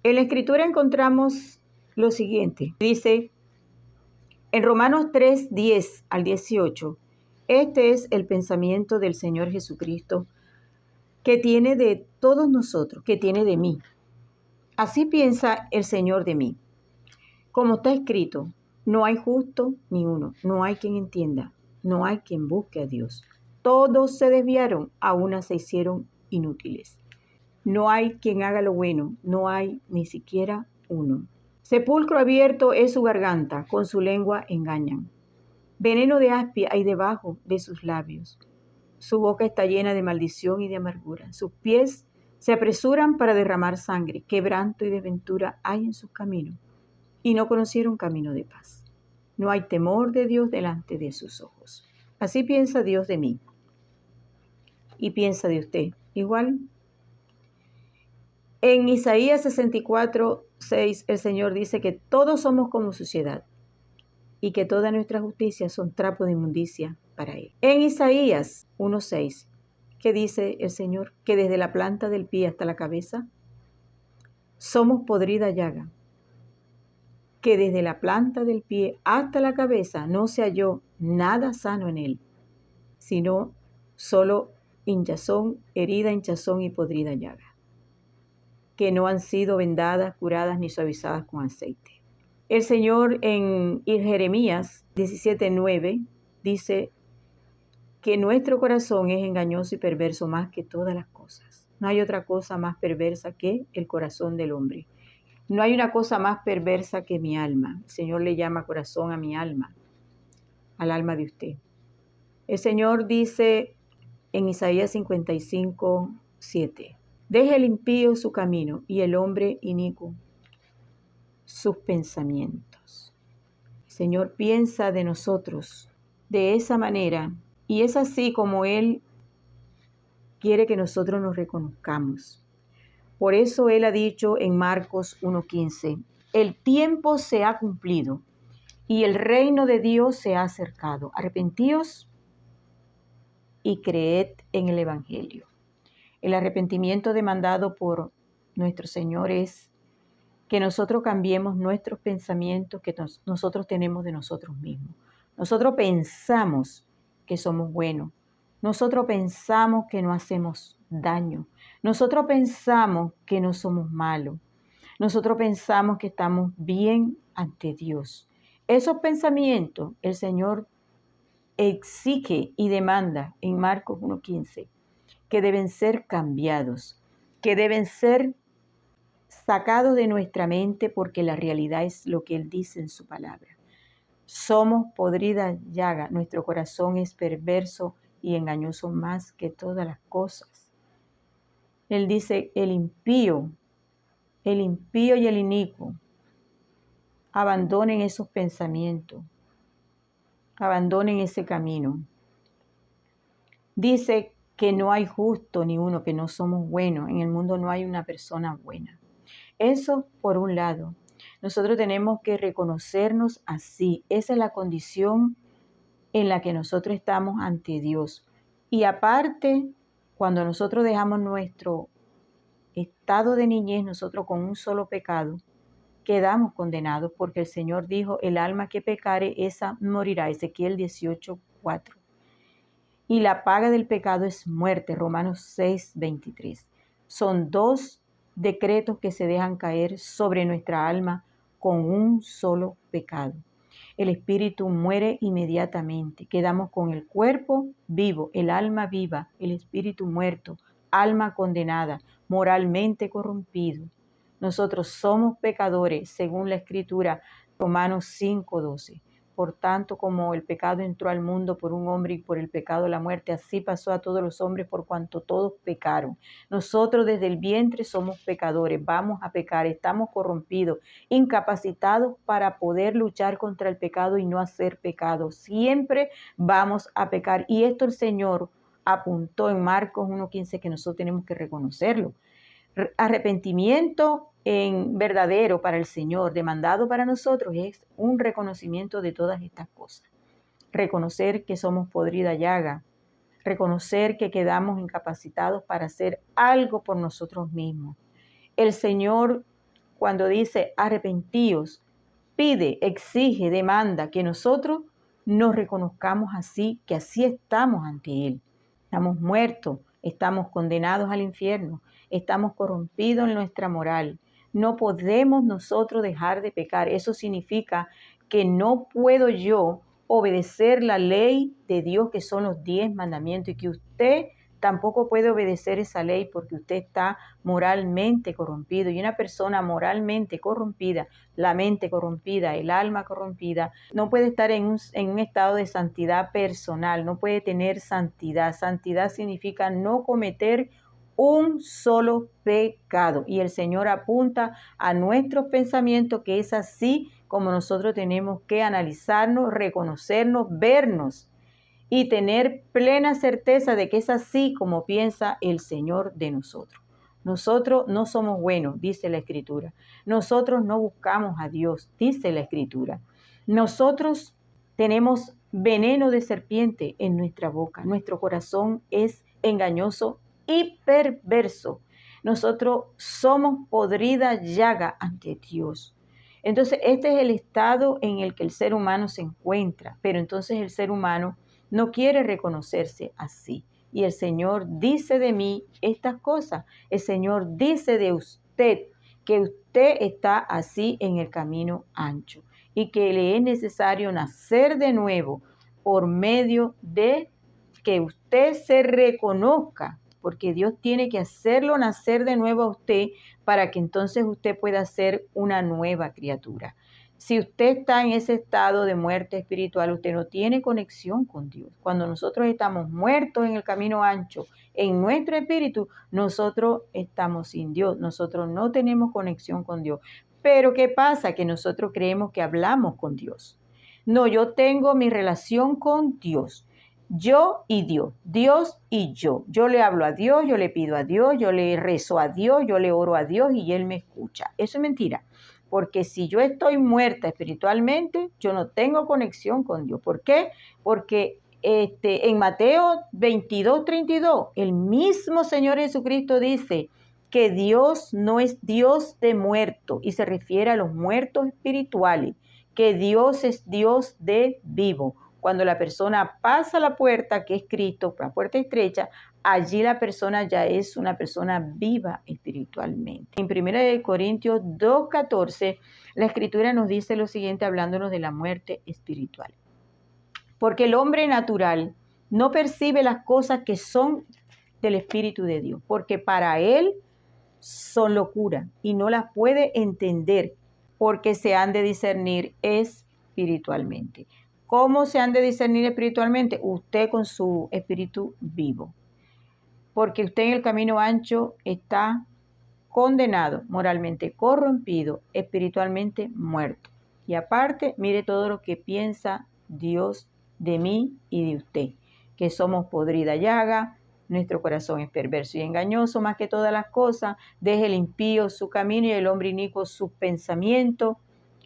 En la Escritura encontramos lo siguiente. Dice en Romanos 3, 10 al 18, este es el pensamiento del Señor Jesucristo que tiene de todos nosotros, que tiene de mí. Así piensa el Señor de mí. Como está escrito, no hay justo ni uno, no hay quien entienda, no hay quien busque a Dios. Todos se desviaron, a una se hicieron inútiles. No hay quien haga lo bueno, no hay ni siquiera uno. Sepulcro abierto es su garganta, con su lengua engañan. Veneno de áspid hay debajo de sus labios. Su boca está llena de maldición y de amargura. Sus pies se apresuran para derramar sangre. Quebranto y desventura hay en sus caminos. Y no conocieron camino de paz. No hay temor de Dios delante de sus ojos. Así piensa Dios de mí. Y piensa de usted. Igual. En Isaías 64, 6, el Señor dice que todos somos como suciedad y que toda nuestra justicia son trapo de inmundicia para Él. En Isaías 1:6, ¿qué dice el Señor? Que desde la planta del pie hasta la cabeza somos podrida llaga. Que desde la planta del pie hasta la cabeza no se halló nada sano en Él, sino solo hinchazón, herida, hinchazón y podrida llaga, que no han sido vendadas, curadas ni suavizadas con aceite. El Señor en Jeremías 17:9 dice que nuestro corazón es engañoso y perverso más que todas las cosas. No hay otra cosa más perversa que el corazón del hombre. No hay una cosa más perversa que mi alma. El Señor le llama corazón a mi alma, al alma de usted. El Señor dice en Isaías 55:7, deje el impío su camino y el hombre inicuo sus pensamientos. El Señor piensa de nosotros de esa manera y es así como Él quiere que nosotros nos reconozcamos. Por eso Él ha dicho en Marcos 1:15, el tiempo se ha cumplido y el reino de Dios se ha acercado. Arrepentíos y creed en el Evangelio. El arrepentimiento demandado por nuestro Señor es que nosotros cambiemos nuestros pensamientos que nosotros tenemos de nosotros mismos. Nosotros pensamos que somos buenos. Nosotros pensamos que no hacemos daño. Nosotros pensamos que no somos malos. Nosotros pensamos que estamos bien ante Dios. Esos pensamientos el Señor exige y demanda en Marcos 1:15 que deben ser cambiados, que deben ser sacados de nuestra mente porque la realidad es lo que Él dice en su palabra. Somos podrida llaga, nuestro corazón es perverso y engañoso más que todas las cosas. Él dice, el impío y el inicuo, abandonen esos pensamientos, abandonen ese camino. Dice que no hay justo ni uno, que no somos buenos. En el mundo no hay una persona buena. Eso por un lado. Nosotros tenemos que reconocernos así. Esa es la condición en la que nosotros estamos ante Dios. Y aparte, cuando nosotros dejamos nuestro estado de niñez, nosotros con un solo pecado, quedamos condenados porque el Señor dijo, el alma que pecare, esa morirá. Ezequiel 18:4. Y la paga del pecado es muerte. Romanos 6:23. Son dos decretos que se dejan caer sobre nuestra alma con un solo pecado. El espíritu muere inmediatamente. Quedamos con el cuerpo vivo, el alma viva, el espíritu muerto, alma condenada, moralmente corrompido. Nosotros somos pecadores, según la Escritura, Romanos 5:12. Por tanto, como el pecado entró al mundo por un hombre y por el pecado la muerte, así pasó a todos los hombres por cuanto todos pecaron. Nosotros desde el vientre somos pecadores, vamos a pecar, estamos corrompidos, incapacitados para poder luchar contra el pecado y no hacer pecado. Siempre vamos a pecar. Y esto el Señor apuntó en Marcos 1:15 que nosotros tenemos que reconocerlo. Arrepentimiento en verdadero para el Señor, demandado para nosotros, es un reconocimiento de todas estas cosas. Reconocer que somos podrida llaga, reconocer que quedamos incapacitados para hacer algo por nosotros mismos. El Señor cuando dice arrepentíos, pide, exige, demanda que nosotros nos reconozcamos así, que así estamos ante Él. Estamos muertos, estamos condenados al infierno, estamos corrompidos en nuestra moral. No podemos nosotros dejar de pecar. Eso significa que no puedo yo obedecer la ley de Dios, que son los 10 mandamientos, y que usted tampoco puede obedecer esa ley porque usted está moralmente corrompido. Y una persona moralmente corrompida, la mente corrompida, el alma corrompida, no puede estar en un estado de santidad personal, no puede tener santidad. Santidad significa no cometer un solo pecado. Y el Señor apunta a nuestros pensamientos, que es así como nosotros tenemos que analizarnos, reconocernos, vernos y tener plena certeza de que es así como piensa el Señor de nosotros. Nosotros no somos buenos, dice la Escritura. Nosotros no buscamos a Dios, dice la Escritura. Nosotros tenemos veneno de serpiente en nuestra boca. Nuestro corazón es engañoso y perverso. Nosotros somos podrida llaga ante Dios. Entonces, este es el estado en el que el ser humano se encuentra. Pero entonces el ser humano no quiere reconocerse así. Y el Señor dice de mí estas cosas. El Señor dice de usted que usted está así en el camino ancho y que le es necesario nacer de nuevo por medio de que usted se reconozca, porque Dios tiene que hacerlo nacer de nuevo a usted para que entonces usted pueda ser una nueva criatura. Si usted está en ese estado de muerte espiritual, usted no tiene conexión con Dios. Cuando nosotros estamos muertos en el camino ancho, en nuestro espíritu, nosotros estamos sin Dios. Nosotros no tenemos conexión con Dios. Pero ¿qué pasa? Que nosotros creemos que hablamos con Dios. No, yo tengo mi relación con Dios. Yo y Dios, Dios y yo. Yo le hablo a Dios, yo le pido a Dios, yo le rezo a Dios, yo le oro a Dios y Él me escucha. Eso es mentira. Porque si yo estoy muerta espiritualmente, yo no tengo conexión con Dios. ¿Por qué? Porque en Mateo 22:32, el mismo Señor Jesucristo dice que Dios no es Dios de muertos, y se refiere a los muertos espirituales, que Dios es Dios de vivo. Cuando la persona pasa la puerta, que es Cristo, la puerta estrecha, allí la persona ya es una persona viva espiritualmente. En 1 Corintios 2:14, la Escritura nos dice lo siguiente, hablándonos de la muerte espiritual. Porque el hombre natural no percibe las cosas que son del Espíritu de Dios, porque para él son locura y no las puede entender, porque se han de discernir espiritualmente. ¿Cómo se han de discernir espiritualmente? Usted con su espíritu vivo. Porque usted en el camino ancho está condenado, moralmente corrompido, espiritualmente muerto. Y aparte, mire todo lo que piensa Dios de mí y de usted, que somos podrida llaga, nuestro corazón es perverso y engañoso más que todas las cosas. Deje el impío su camino y el hombre inicuo sus pensamientos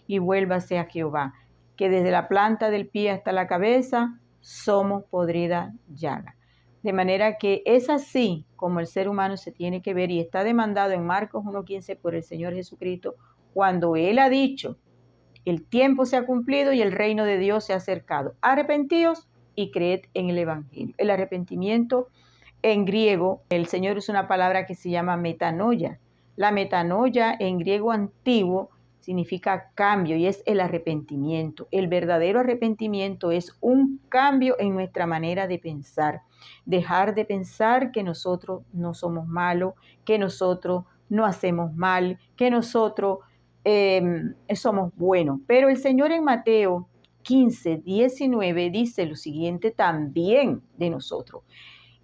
y vuélvase a Jehová, que desde la planta del pie hasta la cabeza somos podrida llaga. De manera que es así como el ser humano se tiene que ver, y está demandado en Marcos 1:15 por el Señor Jesucristo, cuando Él ha dicho, el tiempo se ha cumplido y el reino de Dios se ha acercado. Arrepentíos y creed en el Evangelio. El arrepentimiento en griego, el Señor usa una palabra que se llama metanoia. La metanoia en griego antiguo significa cambio y es el arrepentimiento. El verdadero arrepentimiento es un cambio en nuestra manera de pensar. Dejar de pensar que nosotros no somos malos, que nosotros no hacemos mal, que nosotros somos buenos. Pero el Señor en Mateo 15:19 dice lo siguiente también de nosotros,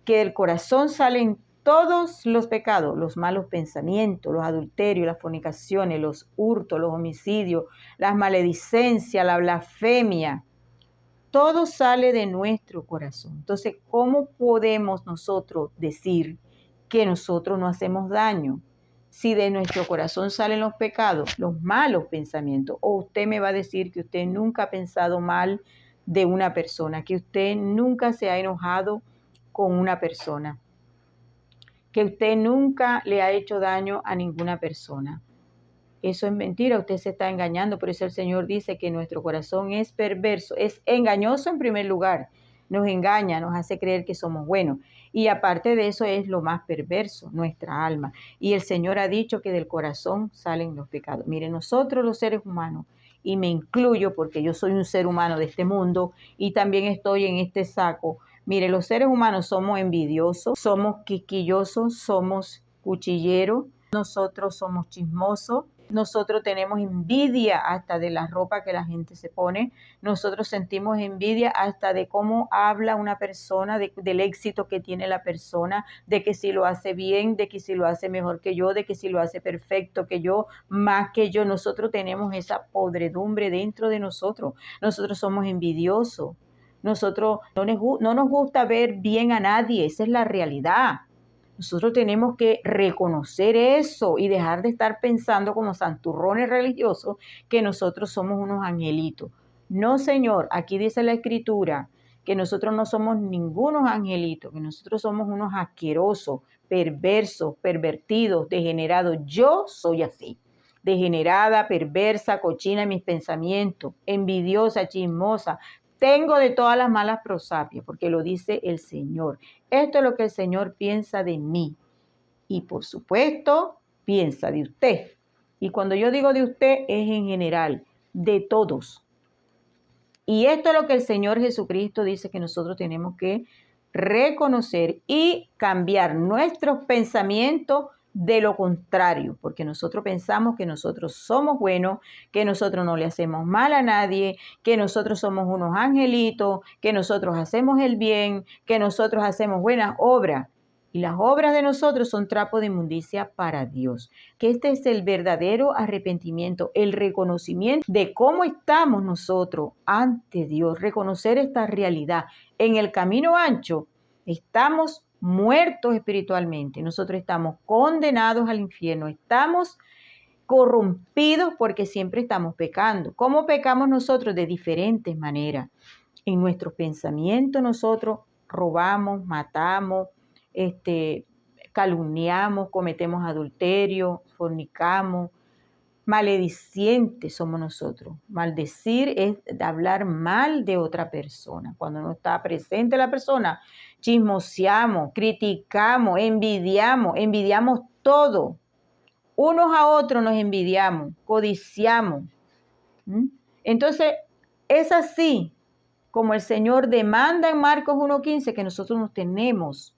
que del corazón salen todos los pecados, los malos pensamientos, los adulterios, las fornicaciones, los hurtos, los homicidios, las maledicencias, la blasfemia. Todo sale de nuestro corazón. Entonces, ¿cómo podemos nosotros decir que nosotros no hacemos daño? Si de nuestro corazón salen los pecados, los malos pensamientos, o usted me va a decir que usted nunca ha pensado mal de una persona, que usted nunca se ha enojado con una persona, que usted nunca le ha hecho daño a ninguna persona. Eso es mentira, usted se está engañando. Por eso el Señor dice que nuestro corazón es perverso, es engañoso en primer lugar. Nos engaña, nos hace creer que somos buenos. Y aparte de eso es lo más perverso, nuestra alma. Y el Señor ha dicho que del corazón salen los pecados. Mire, nosotros los seres humanos, y me incluyo porque yo soy un ser humano de este mundo y también estoy en este saco. Mire, los seres humanos somos envidiosos, somos quisquillosos, somos cuchilleros, nosotros somos chismosos, nosotros tenemos envidia hasta de la ropa que la gente se pone, nosotros sentimos envidia hasta de cómo habla una persona, del éxito que tiene la persona, de que si lo hace bien, de que si lo hace mejor que yo, de que si lo hace perfecto que yo, más que yo. Nosotros tenemos esa podredumbre dentro de nosotros, nosotros somos envidiosos. Nosotros no nos gusta ver bien a nadie, esa es la realidad. Nosotros tenemos que reconocer eso y dejar de estar pensando como santurrones religiosos que nosotros somos unos angelitos. No, Señor, aquí dice la Escritura que nosotros no somos ningunos angelitos, que nosotros somos unos asquerosos, perversos, pervertidos, degenerados. Yo soy así, degenerada, perversa, cochina en mis pensamientos, envidiosa, chismosa. Tengo de todas las malas prosapias, porque lo dice el Señor. Esto es lo que el Señor piensa de mí. Y por supuesto, piensa de usted. Y cuando yo digo de usted, es en general, de todos. Y esto es lo que el Señor Jesucristo dice que nosotros tenemos que reconocer y cambiar nuestros pensamientos de lo contrario, porque nosotros pensamos que nosotros somos buenos, que nosotros no le hacemos mal a nadie, que nosotros somos unos angelitos, que nosotros hacemos el bien, que nosotros hacemos buenas obras. Y las obras de nosotros son trapo de inmundicia para Dios. Que este es el verdadero arrepentimiento, el reconocimiento de cómo estamos nosotros ante Dios, reconocer esta realidad. En el camino ancho estamos muertos espiritualmente, nosotros estamos condenados al infierno, estamos corrompidos porque siempre estamos pecando. ¿Cómo pecamos nosotros? De diferentes maneras. En nuestros pensamientos nosotros robamos, matamos, calumniamos, cometemos adulterio, fornicamos, maledicientes somos nosotros. Maldecir es hablar mal de otra persona. Cuando no está presente la persona, chismoseamos, criticamos, envidiamos todo. Unos a otros nos envidiamos, codiciamos. Entonces, es así como el Señor demanda en Marcos 1:15 que nosotros nos tenemos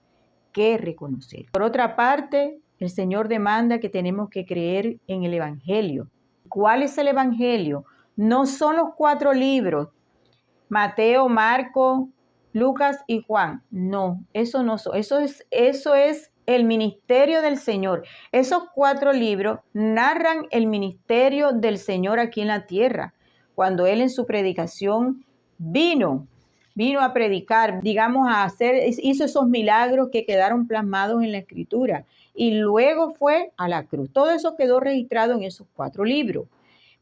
que reconocer. Por otra parte, el Señor demanda que tenemos que creer en el Evangelio. ¿Cuál es el Evangelio? No son los 4 libros, Mateo, Marcos, Lucas y Juan. No, eso no son. Eso es el ministerio del Señor. Esos 4 libros narran el ministerio del Señor aquí en la tierra. Cuando Él en su predicación vino a predicar, digamos, hizo esos milagros que quedaron plasmados en la Escritura y luego fue a la cruz. Todo eso quedó registrado en esos 4 libros.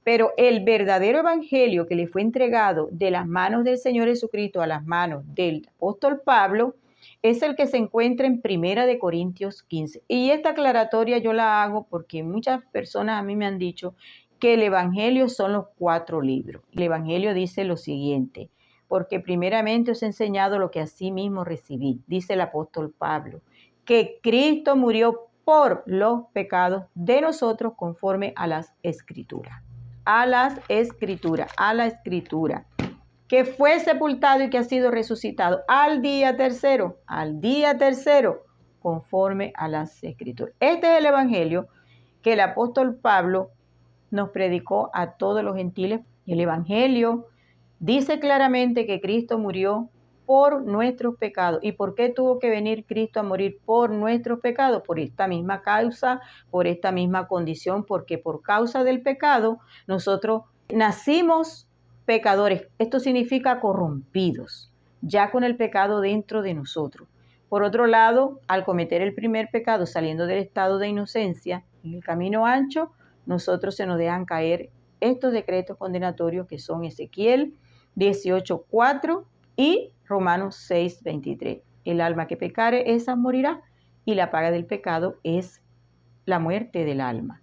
Pero el verdadero evangelio que le fue entregado de las manos del Señor Jesucristo a las manos del apóstol Pablo es el que se encuentra en 1 Corintios 15. Y esta aclaratoria yo la hago porque muchas personas a mí me han dicho que el evangelio son los 4 libros. El evangelio dice lo siguiente: porque primeramente os he enseñado lo que así mismo recibí, dice el apóstol Pablo, que Cristo murió por los pecados de nosotros conforme a las Escrituras. A la Escritura, que fue sepultado y que ha sido resucitado al día tercero, conforme a las Escrituras. Este es el evangelio que el apóstol Pablo nos predicó a todos los gentiles. El evangelio dice claramente que Cristo murió por nuestros pecados. ¿Y por qué tuvo que venir Cristo a morir por nuestros pecados? Por esta misma causa, por esta misma condición, porque por causa del pecado nosotros nacimos pecadores. Esto significa corrompidos, ya con el pecado dentro de nosotros. Por otro lado, al cometer el primer pecado, saliendo del estado de inocencia, en el camino ancho, nosotros se nos dejan caer estos decretos condenatorios que son Ezequiel 18:4 y Romanos 6:23. El alma que pecare, esa morirá, y la paga del pecado es la muerte del alma.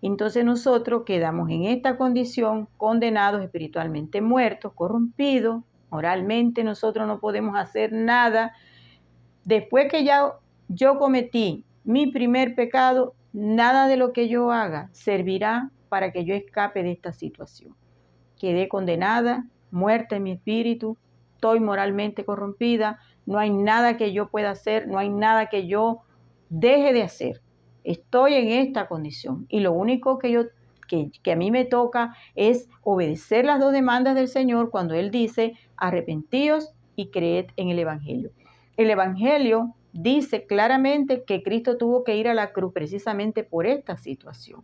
Entonces nosotros quedamos en esta condición, condenados, espiritualmente muertos, corrompidos, moralmente nosotros no podemos hacer nada. Después que ya yo cometí mi primer pecado, nada de lo que yo haga servirá para que yo escape de esta situación. Quedé condenada, muerta en mi espíritu, estoy moralmente corrompida, no hay nada que yo pueda hacer, no hay nada que yo deje de hacer. Estoy en esta condición y lo único que a mí me toca es obedecer las dos demandas del Señor cuando Él dice, arrepentíos y creed en el Evangelio. El Evangelio dice claramente que Cristo tuvo que ir a la cruz precisamente por esta situación.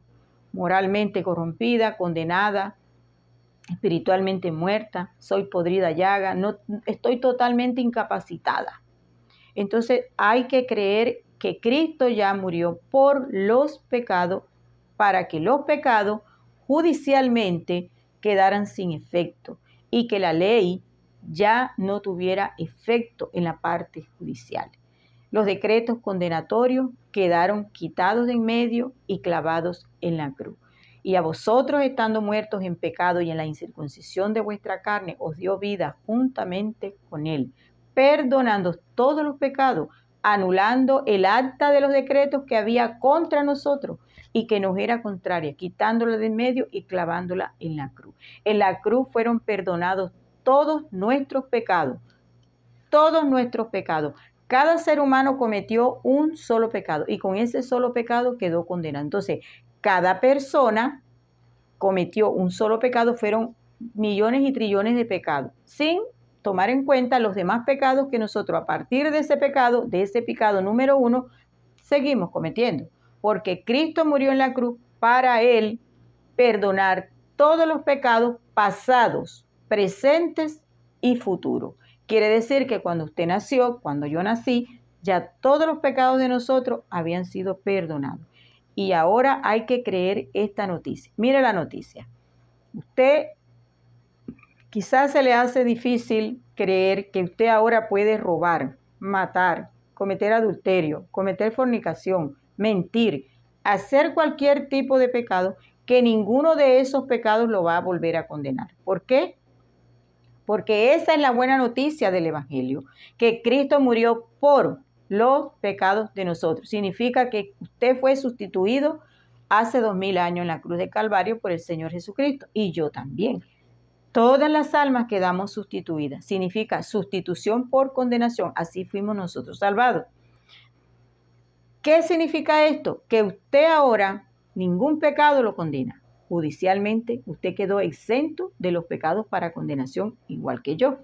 Moralmente corrompida, condenada, espiritualmente muerta, soy podrida llaga, no, estoy totalmente incapacitada. Entonces hay que creer que Cristo ya murió por los pecados para que los pecados judicialmente quedaran sin efecto y que la ley ya no tuviera efecto en la parte judicial. Los decretos condenatorios quedaron quitados de en medio y clavados en la cruz. Y a vosotros, estando muertos en pecado y en la incircuncisión de vuestra carne, os dio vida juntamente con Él, perdonando todos los pecados, anulando el acta de los decretos que había contra nosotros y que nos era contraria, quitándola de en medio y clavándola en la cruz. En la cruz fueron perdonados todos nuestros pecados, todos nuestros pecados. Cada ser humano cometió un solo pecado y con ese solo pecado quedó condenado. Entonces, cada persona cometió un solo pecado, fueron millones y trillones de pecados, sin tomar en cuenta los demás pecados que nosotros a partir de ese pecado número 1, seguimos cometiendo. Porque Cristo murió en la cruz para Él perdonar todos los pecados pasados, presentes y futuros. Quiere decir que cuando usted nació, cuando yo nací, ya todos los pecados de nosotros habían sido perdonados. Y ahora hay que creer esta noticia. Mire la noticia. Usted quizás se le hace difícil creer que usted ahora puede robar, matar, cometer adulterio, cometer fornicación, mentir, hacer cualquier tipo de pecado, que ninguno de esos pecados lo va a volver a condenar. ¿Por qué? Porque esa es la buena noticia del Evangelio, que Cristo murió por los pecados de nosotros. Significa que usted fue sustituido hace 2000 años en la cruz de Calvario por el Señor Jesucristo y yo también. Todas las almas quedamos sustituidas. Significa sustitución por condenación. Así fuimos nosotros salvados. ¿Qué significa esto? Que usted ahora ningún pecado lo condena. Judicialmente usted quedó exento de los pecados para condenación, igual que yo.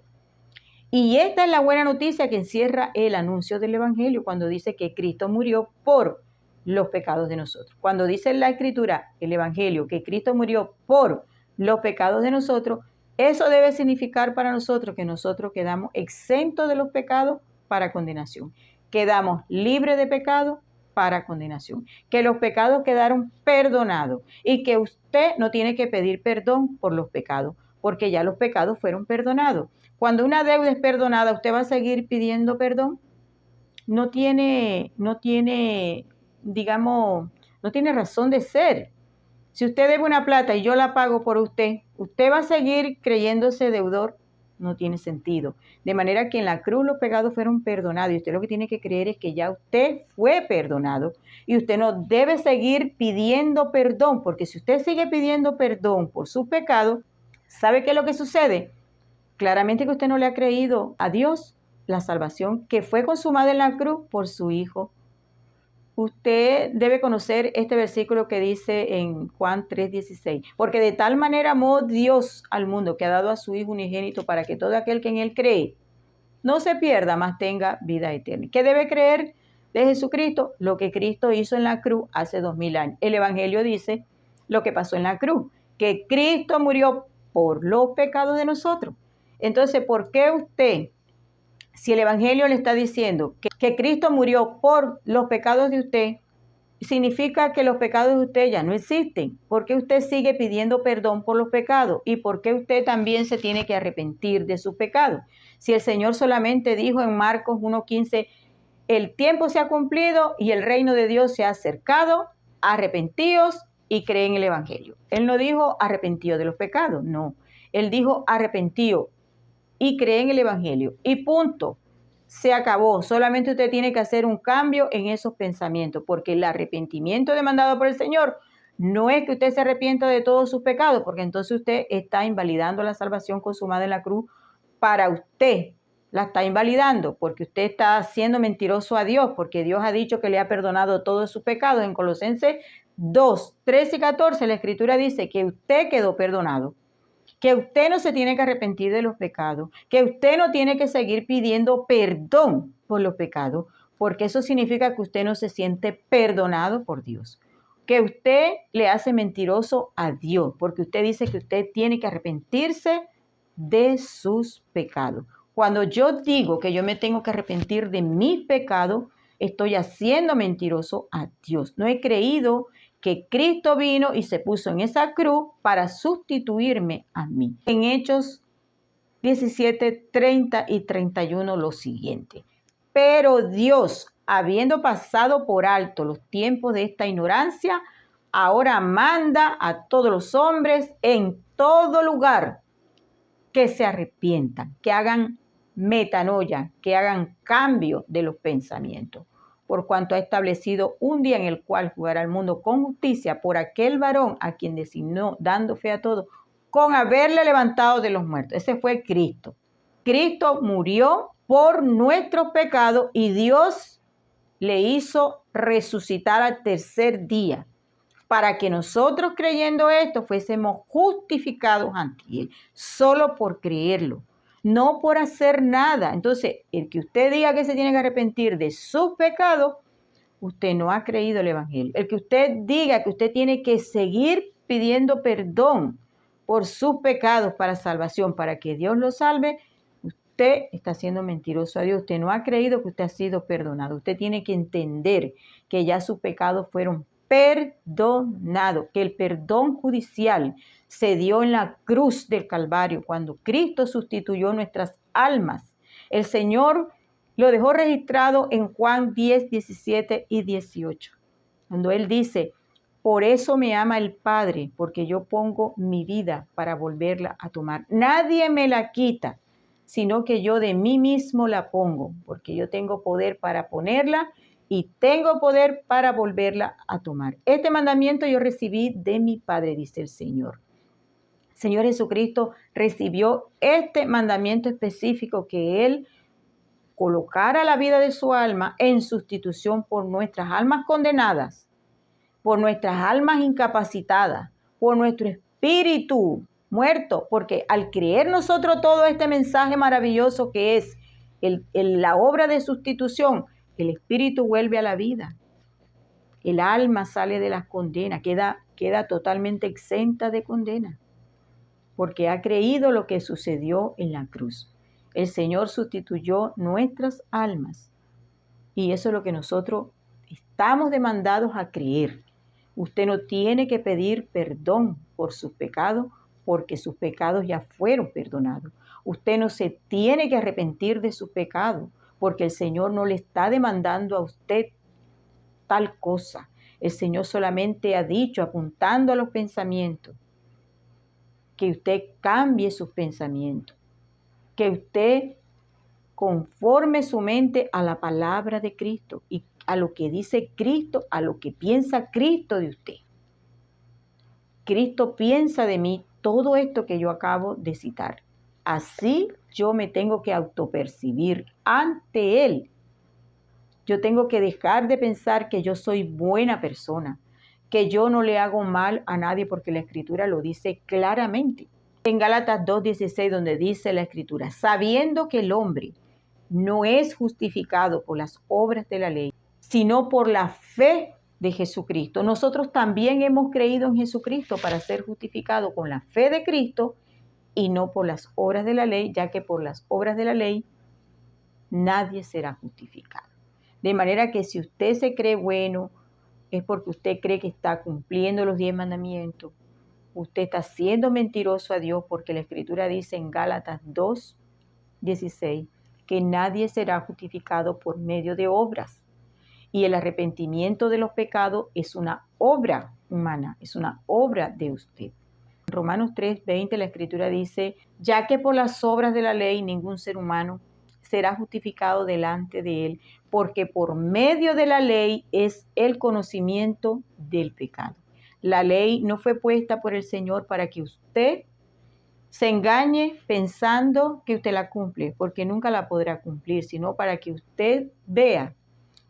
Y esta es la buena noticia que encierra el anuncio del Evangelio cuando dice que Cristo murió por los pecados de nosotros. Cuando dice en la Escritura, el Evangelio, que Cristo murió por los pecados de nosotros, eso debe significar para nosotros que nosotros quedamos exentos de los pecados para condenación. Quedamos libres de pecado para condenación, que los pecados quedaron perdonados y que usted no tiene que pedir perdón por los pecados, porque ya los pecados fueron perdonados. Cuando una deuda es perdonada, ¿usted va a seguir pidiendo perdón? No tiene razón de ser. Si usted debe una plata y yo la pago por usted, ¿usted va a seguir creyéndose deudor? No tiene sentido. De manera que en la cruz los pecados fueron perdonados y usted lo que tiene que creer es que ya usted fue perdonado y usted no debe seguir pidiendo perdón, porque si usted sigue pidiendo perdón por sus pecados, ¿sabe qué es lo que sucede? Claramente que usted no le ha creído a Dios la salvación que fue consumada en la cruz por su Hijo. Usted debe conocer este versículo que dice en Juan 3:16, porque de tal manera amó Dios al mundo que ha dado a su Hijo unigénito para que todo aquel que en Él cree no se pierda, mas tenga vida eterna. ¿Qué debe creer de Jesucristo? Lo que Cristo hizo en la cruz hace 2000 años. El Evangelio dice lo que pasó en la cruz, que Cristo murió por los pecados de nosotros. Entonces, ¿por qué usted, si el Evangelio le está diciendo que Cristo murió por los pecados de usted, significa que los pecados de usted ya no existen? ¿Por qué usted sigue pidiendo perdón por los pecados? ¿Y por qué usted también se tiene que arrepentir de sus pecados? Si el Señor solamente dijo en Marcos 1:15, el tiempo se ha cumplido y el reino de Dios se ha acercado, arrepentíos y cree en el Evangelio. Él no dijo arrepentido de los pecados, no. Él dijo arrepentido y cree en el Evangelio. Y punto. Se acabó. Solamente usted tiene que hacer un cambio en esos pensamientos, porque el arrepentimiento demandado por el Señor no es que usted se arrepienta de todos sus pecados, porque entonces usted está invalidando la salvación consumada en la cruz para usted. La está invalidando porque usted está siendo mentiroso a Dios, porque Dios ha dicho que le ha perdonado todos sus pecados. En Colosenses 2, 13 y 14 la Escritura dice que usted quedó perdonado, que usted no se tiene que arrepentir de los pecados, que usted no tiene que seguir pidiendo perdón por los pecados, porque eso significa que usted no se siente perdonado por Dios, que usted le hace mentiroso a Dios, porque usted dice que usted tiene que arrepentirse de sus pecados. Cuando yo digo que yo me tengo que arrepentir de mis pecados, estoy haciendo mentiroso a Dios. No he creído que Cristo vino y se puso en esa cruz para sustituirme a mí. En Hechos 17, 30 y 31 lo siguiente. Pero Dios, habiendo pasado por alto los tiempos de esta ignorancia, ahora manda a todos los hombres en todo lugar que se arrepientan, que hagan metanoia, que hagan cambio de los pensamientos, por cuanto ha establecido un día en el cual juzgará al mundo con justicia por aquel varón a quien designó, dando fe a todos, con haberle levantado de los muertos. Ese fue Cristo. Cristo murió por nuestros pecados y Dios le hizo resucitar al tercer día, para que nosotros, creyendo esto, fuésemos justificados ante Él, solo por creerlo, no por hacer nada. Entonces, el que usted diga que se tiene que arrepentir de sus pecados, usted no ha creído el Evangelio. El que usted diga que usted tiene que seguir pidiendo perdón por sus pecados para salvación, para que Dios lo salve, usted está siendo mentiroso a Dios. Usted no ha creído que usted ha sido perdonado. Usted tiene que entender que ya sus pecados fueron perdonado, que el perdón judicial se dio en la cruz del Calvario cuando Cristo sustituyó nuestras almas. El Señor lo dejó registrado en Juan 10, 17 y 18, cuando Él dice: por eso me ama el Padre, porque yo pongo mi vida para volverla a tomar. Nadie me la quita, sino que yo de mí mismo la pongo, porque yo tengo poder para ponerla y tengo poder para volverla a tomar. Este mandamiento yo recibí de mi Padre, dice el Señor. El Señor Jesucristo recibió este mandamiento específico, que Él colocara la vida de su alma en sustitución por nuestras almas condenadas, por nuestras almas incapacitadas, por nuestro espíritu muerto, porque al creer nosotros todo este mensaje maravilloso que es la obra de sustitución, el espíritu vuelve a la vida. El alma sale de las condenas, queda totalmente exenta de condena, porque ha creído lo que sucedió en la cruz. El Señor sustituyó nuestras almas y eso es lo que nosotros estamos demandados a creer. Usted no tiene que pedir perdón por sus pecados, porque sus pecados ya fueron perdonados. Usted no se tiene que arrepentir de sus pecados, porque el Señor no le está demandando a usted tal cosa. El Señor solamente ha dicho, apuntando a los pensamientos, que usted cambie sus pensamientos, que usted conforme su mente a la palabra de Cristo y a lo que dice Cristo, a lo que piensa Cristo de usted. Cristo piensa de mí todo esto que yo acabo de citar. Así yo me tengo que autopercibir ante Él. Yo tengo que dejar de pensar que yo soy buena persona, que yo no le hago mal a nadie, porque la Escritura lo dice claramente. En Gálatas 2:16, donde dice la Escritura: sabiendo que el hombre no es justificado por las obras de la ley, sino por la fe de Jesucristo. Nosotros también hemos creído en Jesucristo para ser justificados con la fe de Cristo y no por las obras de la ley, ya que por las obras de la ley nadie será justificado. De manera que si usted se cree bueno, es porque usted cree que está cumpliendo los 10 mandamientos. Usted está siendo mentiroso a Dios, porque la Escritura dice en Gálatas 2:16 que nadie será justificado por medio de obras. Y el arrepentimiento de los pecados es una obra humana, es una obra de usted. En Romanos 3:20 la Escritura dice, ya que por las obras de la ley ningún ser humano será justificado delante de él, porque por medio de la ley es el conocimiento del pecado. La ley no fue puesta por el Señor para que usted se engañe pensando que usted la cumple, porque nunca la podrá cumplir, sino para que usted vea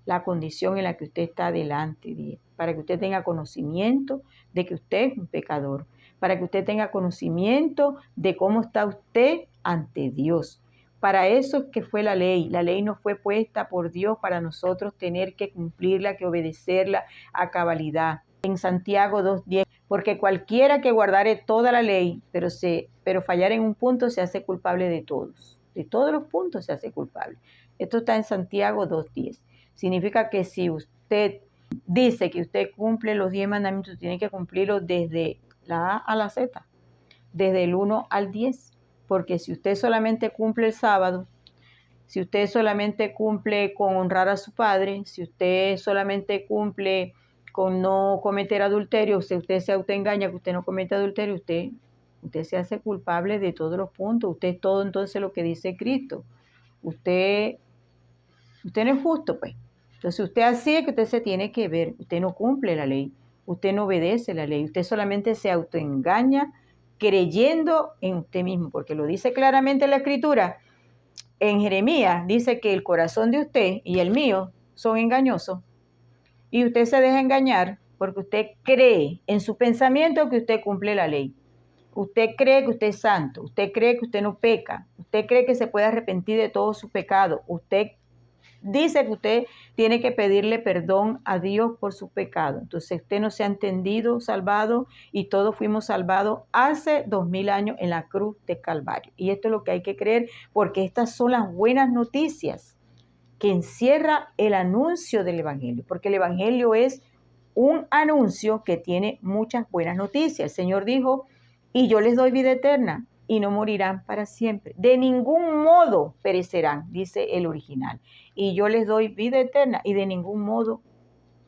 la condición en la que usted está delante de él, para que usted tenga conocimiento de que usted es un pecador, para que usted tenga conocimiento de cómo está usted ante Dios. Para eso es que fue la ley. La ley no fue puesta por Dios para nosotros tener que cumplirla, que obedecerla a cabalidad. En Santiago 2:10, porque cualquiera que guardare toda la ley, pero fallar en un punto, se hace culpable de todos los puntos se hace culpable. Esto está en Santiago 2:10. Significa que si usted dice que usted cumple los 10 mandamientos, tiene que cumplirlos desde la A a la Z, desde el 1 al 10. Porque si usted solamente cumple el sábado, si usted solamente cumple con honrar a su padre, si usted solamente cumple con no cometer adulterio, si usted se autoengaña que usted no comete adulterio, usted se hace culpable de todos los puntos. Usted es todo entonces lo que dice Cristo. Usted no es justo, pues. Entonces usted así es que usted se tiene que ver. Usted no cumple la ley. Usted no obedece la ley. Usted solamente se autoengaña creyendo en usted mismo, porque lo dice claramente la Escritura. En Jeremías dice que el corazón de usted y el mío son engañosos. Y usted se deja engañar porque usted cree en su pensamiento que usted cumple la ley. Usted cree que usted es santo. Usted cree que usted no peca. Usted cree que se puede arrepentir de todo su pecado. Usted dice que usted tiene que pedirle perdón a Dios por su pecado. Entonces usted no se ha entendido salvado, y todos fuimos salvados hace 2000 años en la cruz de Calvario. Y esto es lo que hay que creer, porque estas son las buenas noticias que encierra el anuncio del Evangelio, porque el Evangelio es un anuncio que tiene muchas buenas noticias. El Señor dijo, y yo les doy vida eterna, y no morirán para siempre. De ningún modo perecerán, dice el original. Y yo les doy vida eterna, y de ningún modo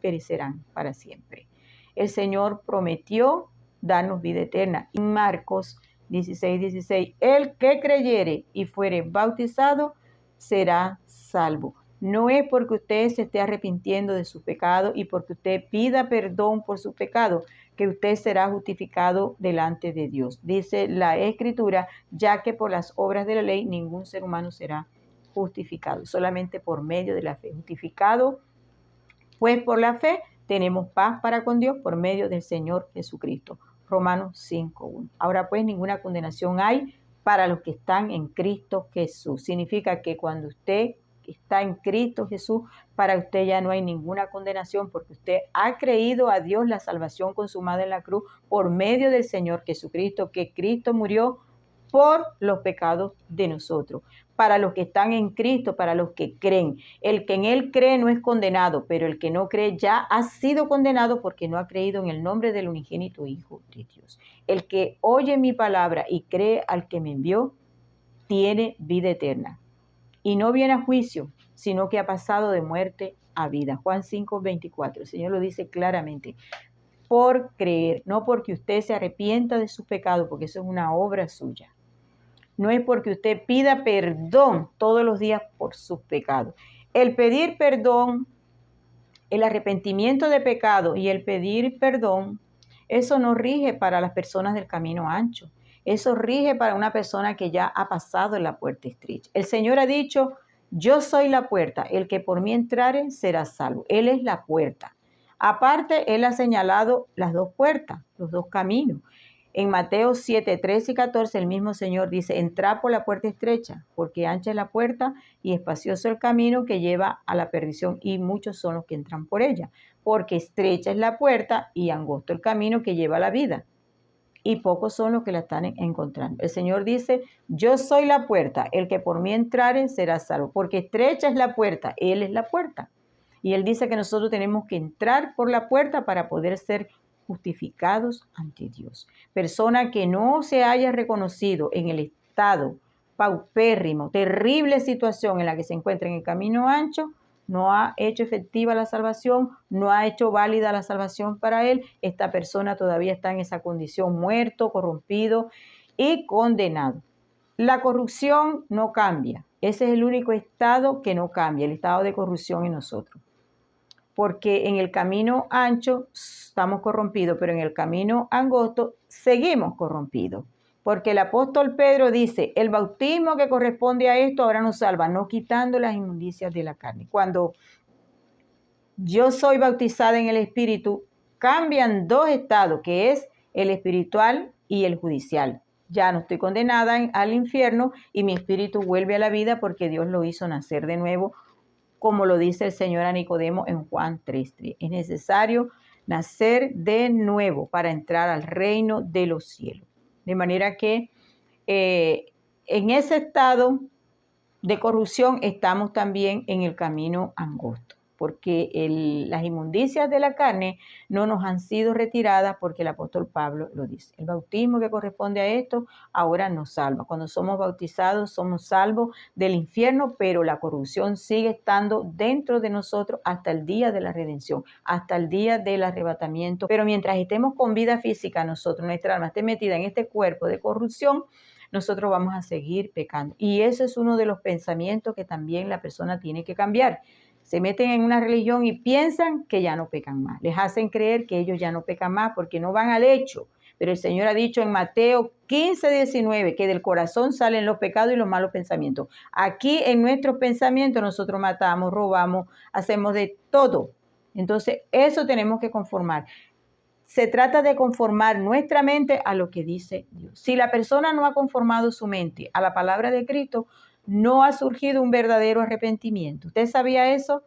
perecerán para siempre. El Señor prometió darnos vida eterna. En Marcos 16:16, el que creyere y fuere bautizado será salvo. No es porque usted se esté arrepintiendo de su pecado y porque usted pida perdón por su pecado que usted será justificado delante de Dios. Dice la Escritura, ya que por las obras de la ley ningún ser humano será justificado, solamente por medio de la fe. Justificado, pues por la fe tenemos paz para con Dios por medio del Señor Jesucristo. Romanos 5:1. Ahora pues ninguna condenación hay para los que están en Cristo Jesús. Significa que cuando usted está en Cristo Jesús, para usted ya no hay ninguna condenación, porque usted ha creído a Dios la salvación consumada en la cruz por medio del Señor Jesucristo, que Cristo murió por los pecados de nosotros. Para los que están en Cristo, para los que creen. El que en Él cree no es condenado, pero el que no cree ya ha sido condenado porque no ha creído en el nombre del unigénito Hijo de Dios. El que oye mi palabra y cree al que me envió, tiene vida eterna. Y no viene a juicio, sino que ha pasado de muerte a vida. Juan 5:24. El Señor lo dice claramente. Por creer, no porque usted se arrepienta de su pecado, porque eso es una obra suya. No es porque usted pida perdón todos los días por sus pecados. El pedir perdón, el arrepentimiento de pecado y el pedir perdón, eso no rige para las personas del camino ancho. Eso rige para una persona que ya ha pasado en la puerta estrecha. El Señor ha dicho, yo soy la puerta, el que por mí entrare será salvo. Él es la puerta. Aparte, Él ha señalado las dos puertas, los dos caminos. En Mateo 7:13 y 14, el mismo Señor dice, entrad por la puerta estrecha, porque ancha es la puerta y espacioso el camino que lleva a la perdición, y muchos son los que entran por ella. Porque estrecha es la puerta y angosto el camino que lleva a la vida, y pocos son los que la están encontrando. El Señor dice, yo soy la puerta, el que por mí entrare será salvo, porque estrecha es la puerta, Él es la puerta. Y Él dice que nosotros tenemos que entrar por la puerta para poder ser justificados ante Dios. Persona que no se haya reconocido en el estado paupérrimo, terrible situación en la que se encuentra en el camino ancho, no ha hecho efectiva la salvación, no ha hecho válida la salvación para él, esta persona todavía está en esa condición, muerto, corrompido y condenado. La corrupción no cambia. Ese es el único estado que no cambia, el estado de corrupción en nosotros. Porque en el camino ancho estamos corrompidos, pero en el camino angosto seguimos corrompidos. Porque el apóstol Pedro dice, el bautismo que corresponde a esto ahora nos salva, no quitando las inmundicias de la carne. Cuando yo soy bautizada en el Espíritu, cambian dos estados, que es el espiritual y el judicial. Ya no estoy condenada al infierno y mi espíritu vuelve a la vida porque Dios lo hizo nacer de nuevo, como lo dice el Señor a Nicodemo en Juan 3:3. Es necesario nacer de nuevo para entrar al reino de los cielos. De manera que en ese estado de corrupción estamos también en el camino angosto, porque las inmundicias de la carne no nos han sido retiradas porque el apóstol Pablo lo dice. El bautismo que corresponde a esto ahora nos salva. Cuando somos bautizados somos salvos del infierno, pero la corrupción sigue estando dentro de nosotros hasta el día de la redención, hasta el día del arrebatamiento. Pero mientras estemos con vida física, nuestra alma esté metida en este cuerpo de corrupción, nosotros vamos a seguir pecando. Y ese es uno de los pensamientos que también la persona tiene que cambiar. Se meten en una religión y piensan que ya no pecan más. Les hacen creer que ellos ya no pecan más porque no van al hecho. Pero el Señor ha dicho en Mateo 15:19 que del corazón salen los pecados y los malos pensamientos. Aquí en nuestros pensamientos nosotros matamos, robamos, hacemos de todo. Entonces eso tenemos que conformar. Se trata de conformar nuestra mente a lo que dice Dios. Si la persona no ha conformado su mente a la palabra de Cristo, no ha surgido un verdadero arrepentimiento. ¿Usted sabía eso?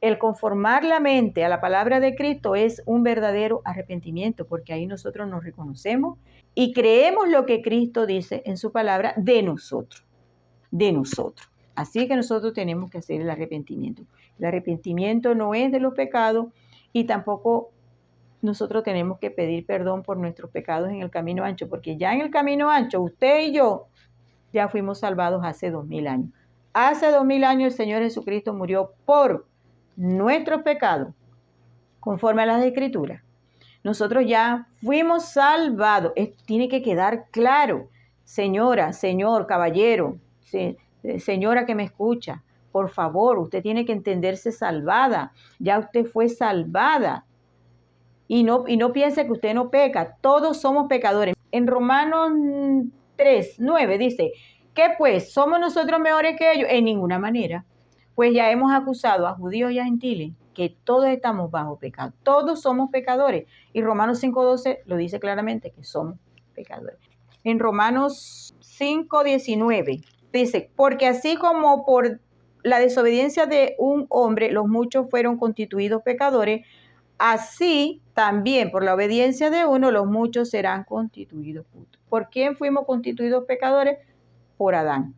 El conformar la mente a la palabra de Cristo es un verdadero arrepentimiento, porque ahí nosotros nos reconocemos y creemos lo que Cristo dice en su palabra de nosotros, de nosotros. Así que nosotros tenemos que hacer el arrepentimiento. El arrepentimiento no es de los pecados y tampoco nosotros tenemos que pedir perdón por nuestros pecados en el camino ancho, porque ya en el camino ancho, usted y yo ya fuimos salvados hace 2000 años. Hace 2000 años el Señor Jesucristo murió por nuestros pecados, conforme a las Escrituras. Nosotros ya fuimos salvados. Tiene que quedar claro, señora, señor, caballero, señora que me escucha, por favor, usted tiene que entenderse salvada. Ya usted fue salvada. Y no piense que usted no peca. Todos somos pecadores. En Romanos 3:9 dice, ¿qué pues? ¿Somos nosotros mejores que ellos? En ninguna manera. Pues ya hemos acusado a judíos y a gentiles que todos estamos bajo pecado. Todos somos pecadores. Y Romanos 5:12 lo dice claramente que somos pecadores. En Romanos 5:19 dice, porque así como por la desobediencia de un hombre los muchos fueron constituidos pecadores, así también por la obediencia de uno los muchos serán constituidos justos. ¿Por quién fuimos constituidos pecadores? Por Adán.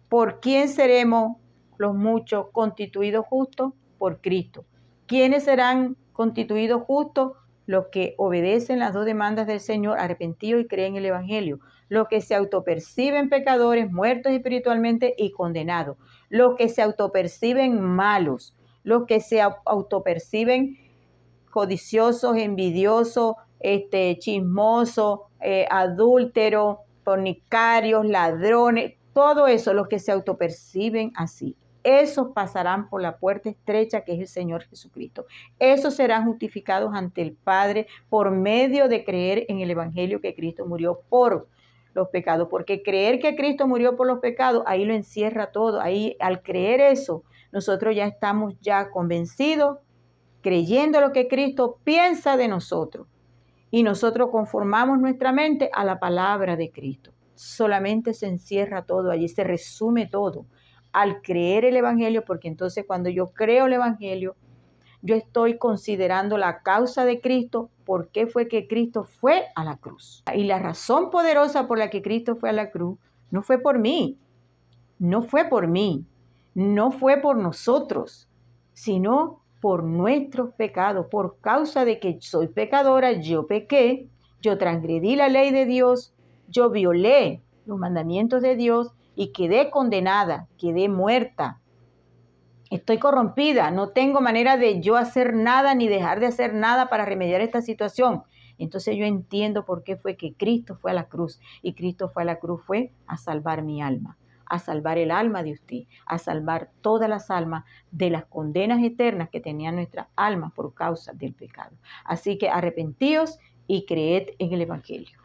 ¿Por quién seremos los muchos constituidos justos? Por Cristo. ¿Quiénes serán constituidos justos? Los que obedecen las dos demandas del Señor, arrepentidos y creen en el Evangelio. Los que se autoperciben pecadores, muertos espiritualmente y condenados. Los que se autoperciben malos. Los que se autoperciben codiciosos, envidiosos, chismosos, adúlteros, fornicarios, ladrones, todo eso, los que se autoperciben así. Esos pasarán por la puerta estrecha que es el Señor Jesucristo. Esos serán justificados ante el Padre por medio de creer en el Evangelio que Cristo murió por los pecados. Porque creer que Cristo murió por los pecados, ahí lo encierra todo. Ahí, al creer eso, nosotros ya estamos ya convencidos, creyendo lo que Cristo piensa de nosotros. Y nosotros conformamos nuestra mente a la palabra de Cristo. Solamente se encierra todo allí, se resume todo al creer el Evangelio, porque entonces cuando yo creo el Evangelio, yo estoy considerando la causa de Cristo, por qué fue que Cristo fue a la cruz. Y la razón poderosa por la que Cristo fue a la cruz no fue por mí, no fue por mí, no fue por nosotros, sino por nuestros pecados, por causa de que soy pecadora, yo pequé, yo transgredí la ley de Dios, yo violé los mandamientos de Dios y quedé condenada, quedé muerta. estoy corrompida, no tengo manera de yo hacer nada ni dejar de hacer nada para remediar esta situación. Entonces yo entiendo por qué fue que Cristo fue a la cruz. Y Cristo fue a la cruz fue a salvar mi alma, a salvar el alma de usted, a salvar todas las almas de las condenas eternas que tenían nuestras almas por causa del pecado. Así que arrepentíos y creed en el Evangelio.